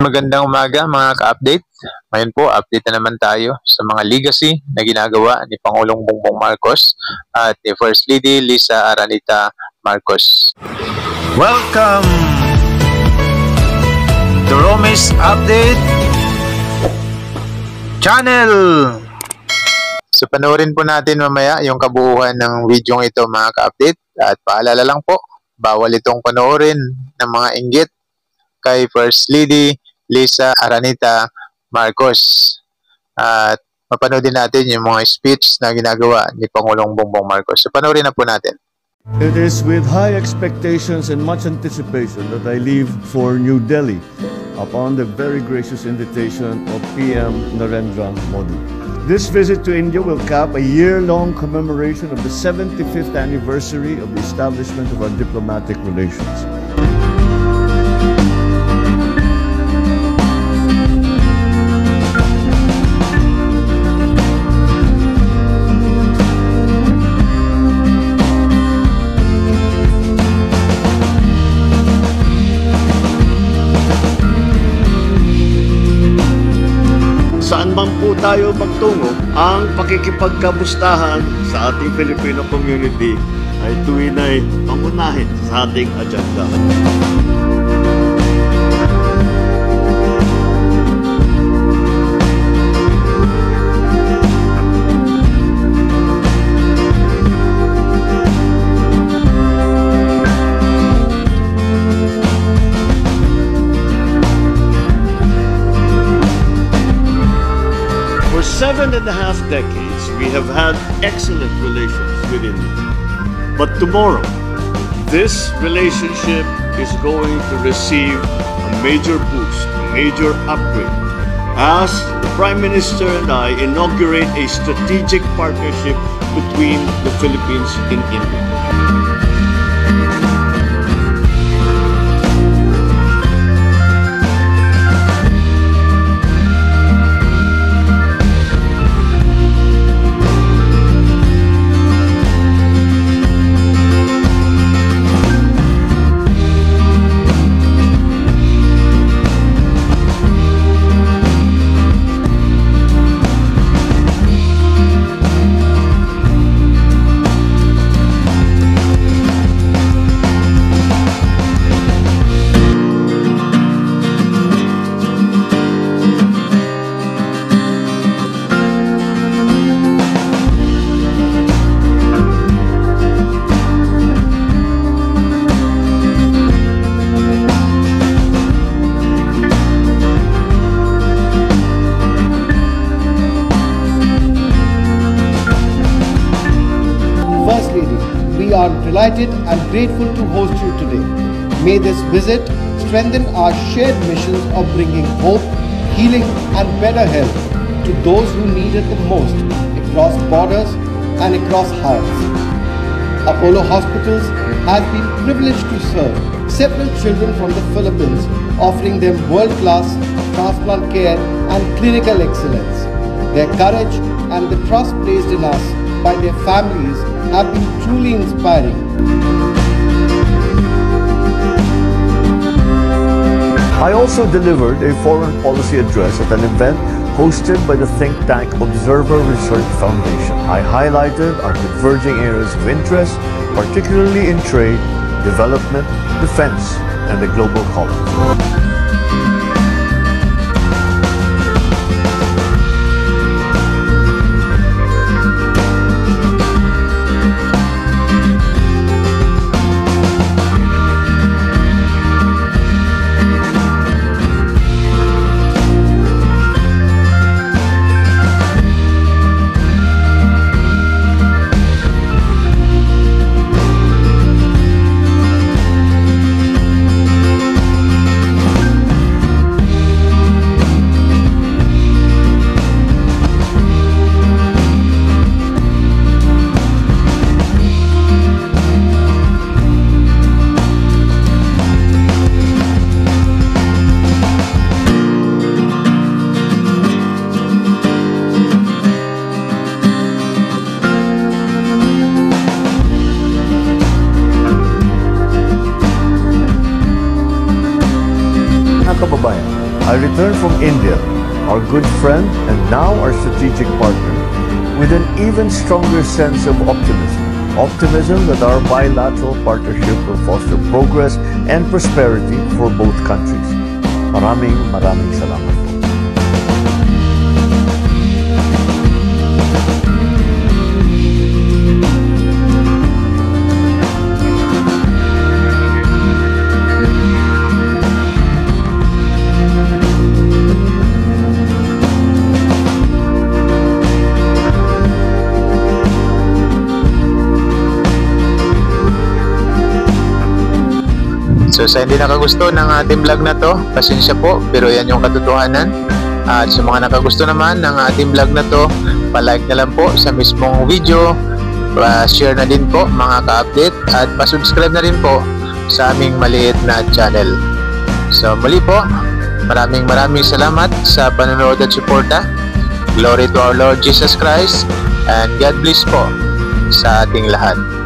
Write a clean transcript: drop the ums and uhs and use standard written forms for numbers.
Magandang umaga mga ka-update. Ngayon po, update na naman tayo sa mga legacy na ginagawa ni Pangulong Bongbong Marcos at ni First Lady Liza Aranita Marcos. Welcome to Romis Update Channel! So panoorin po natin mamaya yung kabuuan ng video ito mga ka-update. At paalala lang po, bawal itong panoorin ng mga inggit kay First Lady Liza Aranita Marcos. At mapanood din natin yung mga speech na ginagawa ni Pangulong Bongbong Marcos. So panoorin na po natin. It is with high expectations and much anticipation that I leave for New Delhi upon the very gracious invitation of PM Narendra Modi. This visit to India will cap a year-long commemoration of the 75th anniversary of the establishment of our diplomatic relations. Saan man po tayo magtungo, ang pakikipagkamustahan sa ating Filipino community ay tuwin ay pangunahin sa ating agenda. For 7.5 decades, we have had excellent relations with India. But tomorrow, this relationship is going to receive a major boost, a major upgrade, as the Prime Minister and I inaugurate a strategic partnership between the Philippines and India. First Lady, we are delighted and grateful to host you today. May this visit strengthen our shared missions of bringing hope, healing and better health to those who need it the most across borders and across hearts. Apollo Hospitals has been privileged to serve several children from the Philippines, offering them world-class transplant care and clinical excellence. Their courage and the trust placed in us by their families have been truly inspiring. I also delivered a foreign policy address at an event hosted by the think tank Observer Research Foundation. I highlighted our converging areas of interest, particularly in trade, development, defense, and the global commons. I returned from India, our good friend and now our strategic partner, with an even stronger sense of optimism. Optimism that our bilateral partnership will foster progress and prosperity for both countries. Maraming salamat po. So sa hindi nakagusto ng ating vlog na to, pasensya po, pero yan yung katotohanan. At sa mga nakagusto naman ng ating vlog na to, palike na lang po sa mismong video, share na din po mga ka-update, at pasubscribe na rin po sa aming maliit na channel. So muli po, maraming salamat sa panonood at suporta. Glory to our Lord Jesus Christ, and God bless po sa ating lahat.